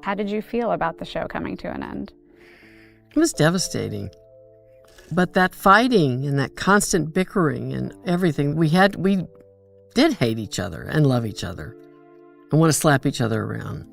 How did you feel about the show coming to an end? It was devastating. But that fighting and that constant bickering and everything, we did hate each other and love each other and want to slap each other around.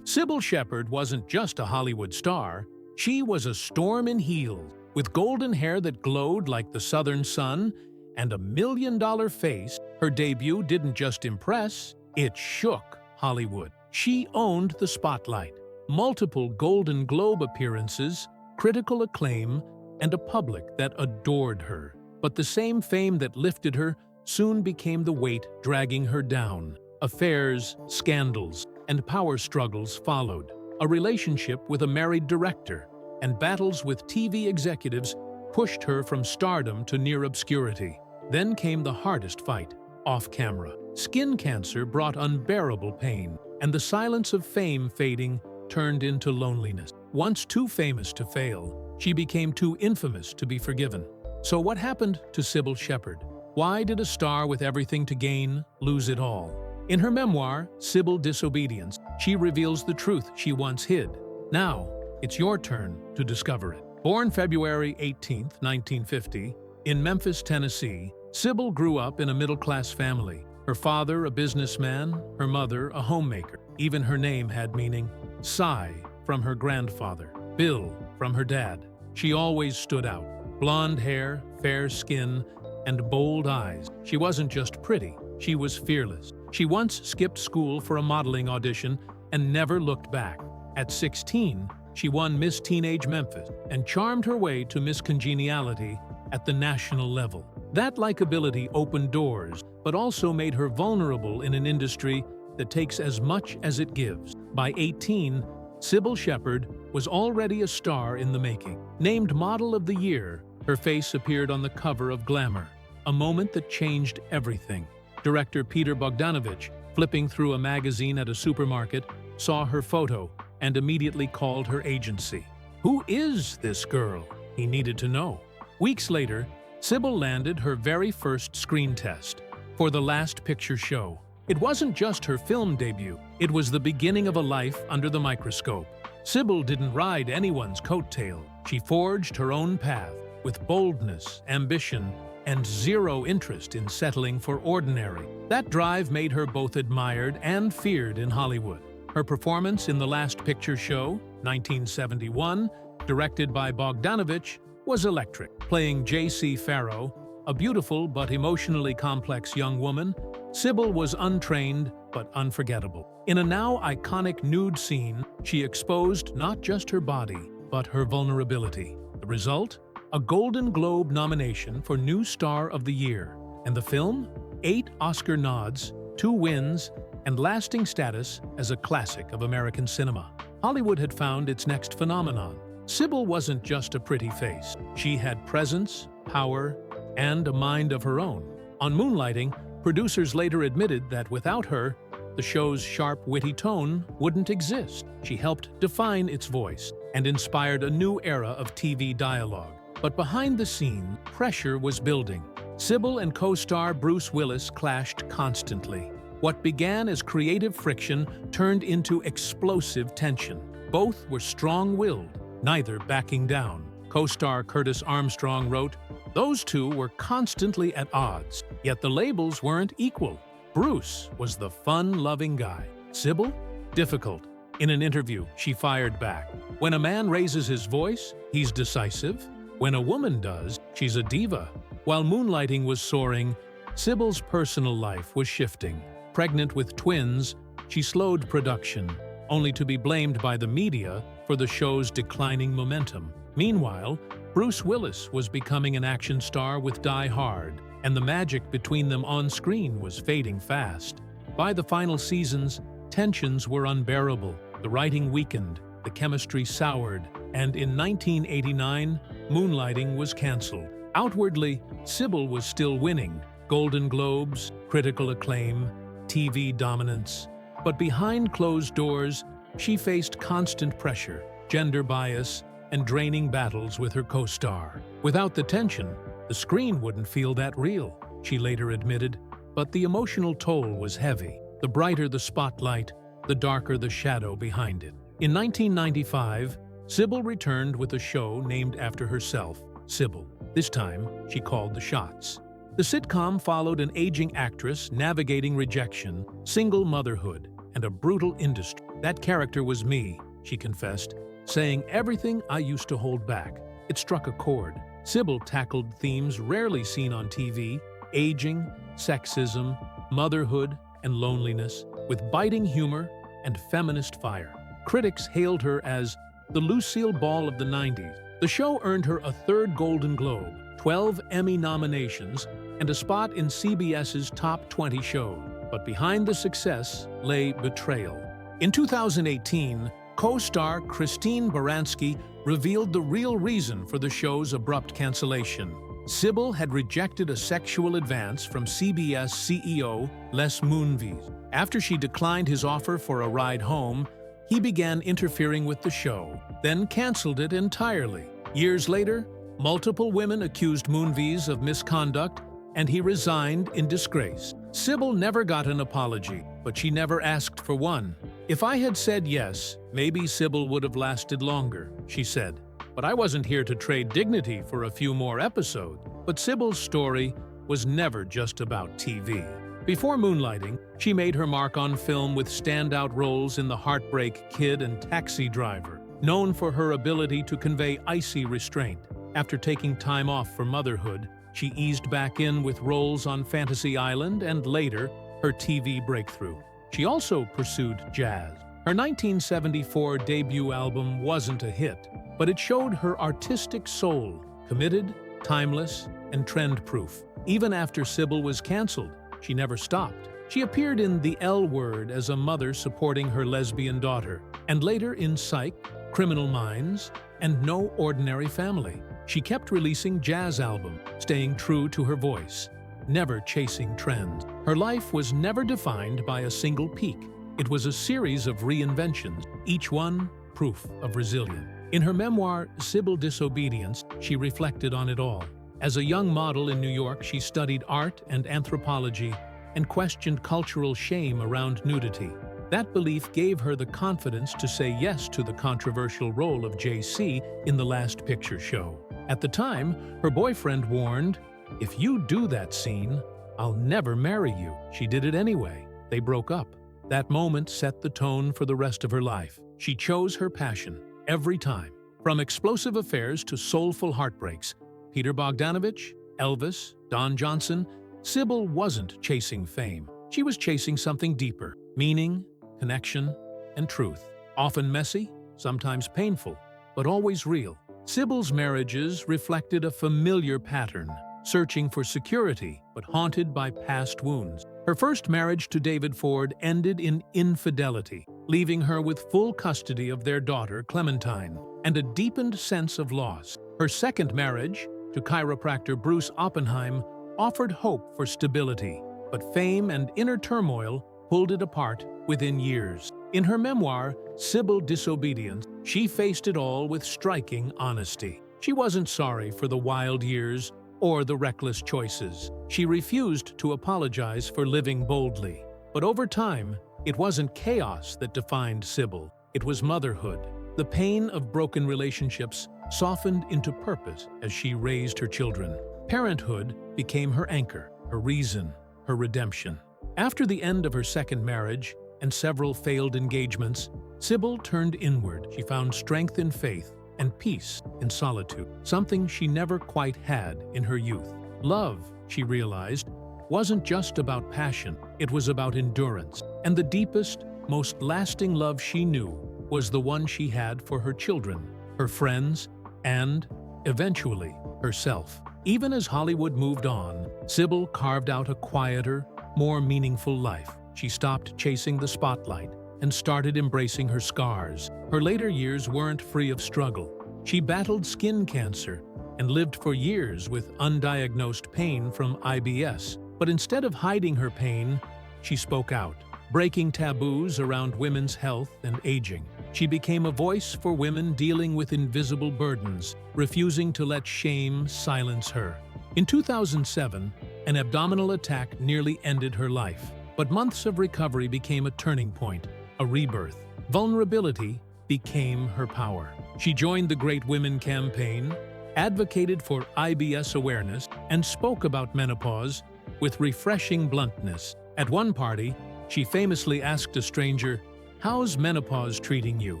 Cybill Shepherd wasn't just a Hollywood star. She was a storm in heels, with golden hair that glowed like the southern sun and a $1 million face. Her debut didn't just impress, it shook Hollywood. She owned the spotlight, multiple Golden Globe appearances, critical acclaim, and a public that adored her. But the same fame that lifted her soon became the weight dragging her down. Affairs, scandals, and power struggles followed. A relationship with a married director and battles with TV executives pushed her from stardom to near obscurity. Then came the hardest fight, off camera. Skin cancer brought unbearable pain, and the silence of fame fading turned into loneliness. Once too famous to fail, she became too infamous to be forgiven. So what happened to Cybill Shepherd? Why did a star with everything to gain lose it all? In her memoir, Cybill Disobedience, she reveals the truth she once hid. Now, it's your turn to discover it. Born February 18, 1950, in Memphis, Tennessee, Cybill grew up in a middle-class family. Her father a businessman, her mother a homemaker. Even her name had meaning. Cy from her grandfather, Bill from her dad. She always stood out. Blonde hair, fair skin, and bold eyes. She wasn't just pretty, she was fearless. She once skipped school for a modeling audition and never looked back. At 16, she won Miss Teenage Memphis and charmed her way to Miss Congeniality at the national level. That likability opened doors, but also made her vulnerable in an industry that takes as much as it gives. By 18, Cybill Shepherd was already a star in the making. Named Model of the Year, her face appeared on the cover of Glamour, a moment that changed everything. Director Peter Bogdanovich, flipping through a magazine at a supermarket, saw her photo and immediately called her agency. Who is this girl? He needed to know. Weeks later, Cybill landed her very first screen test for The Last Picture Show. It wasn't just her film debut, it was the beginning of a life under the microscope. Cybill didn't ride anyone's coattail. She forged her own path with boldness, ambition, and zero interest in settling for ordinary. That drive made her both admired and feared in Hollywood. Her performance in The Last Picture Show, 1971, directed by Bogdanovich, was electric. Playing J.C. Farrow, a beautiful but emotionally complex young woman, Cybill was untrained but unforgettable. In a now iconic nude scene, she exposed not just her body, but her vulnerability. The result? A Golden Globe nomination for New Star of the Year. And the film? 8 Oscar nods, 2 wins, and lasting status as a classic of American cinema. Hollywood had found its next phenomenon. Cybill wasn't just a pretty face. She had presence, power, and a mind of her own. On Moonlighting, producers later admitted that without her, the show's sharp, witty tone wouldn't exist. She helped define its voice and inspired a new era of TV dialogue. But behind the scene, pressure was building. Cybill and co-star Bruce Willis clashed constantly. What began as creative friction turned into explosive tension. Both were strong-willed, neither backing down. Co-star Curtis Armstrong wrote, "Those two were constantly at odds, yet the labels weren't equal. Bruce was the fun-loving guy. Cybill? Difficult." In an interview, she fired back. "When a man raises his voice, he's decisive. When a woman does, she's a diva." While Moonlighting was soaring, Cybill's personal life was shifting. Pregnant with twins, she slowed production, only to be blamed by the media for the show's declining momentum. Meanwhile, Bruce Willis was becoming an action star with Die Hard, and the magic between them on screen was fading fast. By the final seasons, tensions were unbearable. The writing weakened, the chemistry soured, and in 1989, Moonlighting was canceled. Outwardly, Cybill was still winning. Golden Globes, critical acclaim, TV dominance. But behind closed doors, she faced constant pressure, gender bias, and draining battles with her co-star. Without the tension, the screen wouldn't feel that real, she later admitted. But the emotional toll was heavy. The brighter the spotlight, the darker the shadow behind it. In 1995, Cybill returned with a show named after herself, Cybill. This time, she called the shots. The sitcom followed an aging actress navigating rejection, single motherhood, and a brutal industry. That character was me, she confessed, saying everything I used to hold back. It struck a chord. Cybill tackled themes rarely seen on TV: aging, sexism, motherhood, and loneliness, with biting humor and feminist fire. Critics hailed her as the Lucille Ball of the 90s. The show earned her a 3rd Golden Globe, 12 Emmy nominations, and a spot in CBS's top 20 shows. But behind the success lay betrayal. In 2018, co-star Christine Baranski revealed the real reason for the show's abrupt cancellation. Cybill had rejected a sexual advance from CBS CEO Les Moonves. After she declined his offer for a ride home, he began interfering with the show, then canceled it entirely. Years later, multiple women accused Moonves of misconduct, and he resigned in disgrace. Cybill never got an apology, but she never asked for one. "If I had said yes, maybe Cybill would have lasted longer," she said. "But I wasn't here to trade dignity for a few more episodes." But Cybill's story was never just about TV. Before moonlighting, she made her mark on film with standout roles in The Heartbreak Kid and Taxi Driver, known for her ability to convey icy restraint. After taking time off for motherhood, she eased back in with roles on Fantasy Island and later, her TV breakthrough. She also pursued jazz. Her 1974 debut album wasn't a hit, but it showed her artistic soul, committed, timeless, and trend-proof. Even after Cybill was canceled, she never stopped. She appeared in The L Word as a mother supporting her lesbian daughter, and later in Psych, Criminal Minds, and No Ordinary Family. She kept releasing jazz albums, staying true to her voice, never chasing trends. Her life was never defined by a single peak. It was a series of reinventions, each one proof of resilience. In her memoir, Cybill Disobedience, she reflected on it all. As a young model in New York, she studied art and anthropology and questioned cultural shame around nudity. That belief gave her the confidence to say yes to the controversial role of JC in The Last Picture Show. At the time, her boyfriend warned, "If you do that scene, I'll never marry you." She did it anyway. They broke up. That moment set the tone for the rest of her life. She chose her passion every time. From explosive affairs to soulful heartbreaks, Peter Bogdanovich, Elvis, Don Johnson, Cybill wasn't chasing fame. She was chasing something deeper: meaning, connection, and truth. Often messy, sometimes painful, but always real. Cybill's marriages reflected a familiar pattern: searching for security, but haunted by past wounds. Her first marriage to David Ford ended in infidelity, leaving her with full custody of their daughter, Clementine, and a deepened sense of loss. Her second marriage, to chiropractor Bruce Oppenheim, offered hope for stability, but fame and inner turmoil pulled it apart within years. In her memoir, Cybill Disobedience, she faced it all with striking honesty. She wasn't sorry for the wild years or the reckless choices. She refused to apologize for living boldly. But over time, it wasn't chaos that defined Cybill. It was motherhood. The pain of broken relationships softened into purpose as she raised her children. Parenthood became her anchor, her reason, her redemption. After the end of her second marriage and several failed engagements, Cybill turned inward. She found strength in faith and peace in solitude, something she never quite had in her youth. Love, she realized, wasn't just about passion, it was about endurance. And the deepest, most lasting love she knew was the one she had for her children, her friends, and, eventually, herself. Even as Hollywood moved on, Cybill carved out a quieter, more meaningful life. She stopped chasing the spotlight and started embracing her scars. Her later years weren't free of struggle. She battled skin cancer and lived for years with undiagnosed pain from IBS. But instead of hiding her pain, she spoke out, breaking taboos around women's health and aging. She became a voice for women dealing with invisible burdens, refusing to let shame silence her. In 2007, an abdominal attack nearly ended her life. But months of recovery became a turning point, a rebirth. Vulnerability became her power. She joined the Great Women campaign, advocated for IBS awareness, and spoke about menopause with refreshing bluntness. At one party, she famously asked a stranger, "How's menopause treating you?"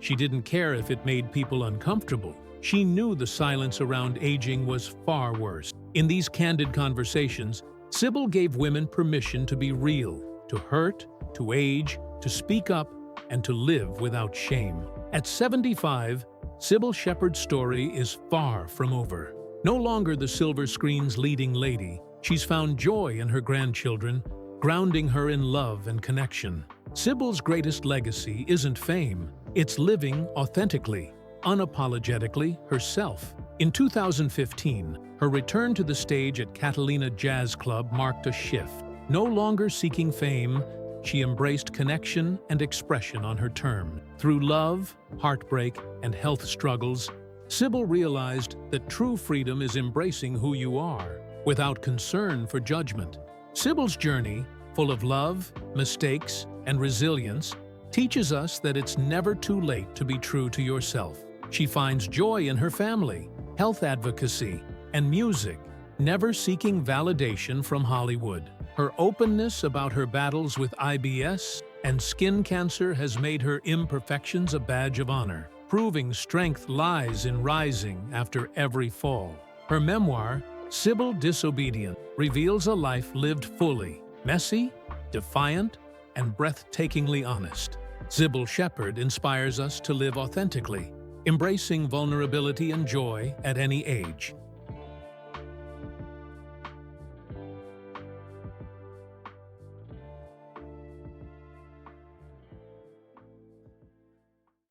She didn't care if it made people uncomfortable. She knew the silence around aging was far worse. In these candid conversations, Cybill gave women permission to be real, to hurt, to age, to speak up, and to live without shame. At 75, Cybill Shepherd's story is far from over. No longer the silver screen's leading lady, she's found joy in her grandchildren, grounding her in love and connection. Cybill's greatest legacy isn't fame, it's living authentically, unapologetically herself. In 2015, her return to the stage at Catalina Jazz Club marked a shift. No longer seeking fame, she embraced connection and expression on her terms. Through love, heartbreak, and health struggles, Cybill realized that true freedom is embracing who you are, without concern for judgment. Cybill's journey, full of love, mistakes, and resilience, teaches us that it's never too late to be true to yourself. She finds joy in her family, health advocacy, and music, never seeking validation from Hollywood. Her openness about her battles with IBS and skin cancer has made her imperfections a badge of honor, proving strength lies in rising after every fall. Her memoir, Cybill Disobedient, reveals a life lived fully, messy, defiant, and breathtakingly honest. Cybill Shepherd inspires us to live authentically, embracing vulnerability and joy at any age.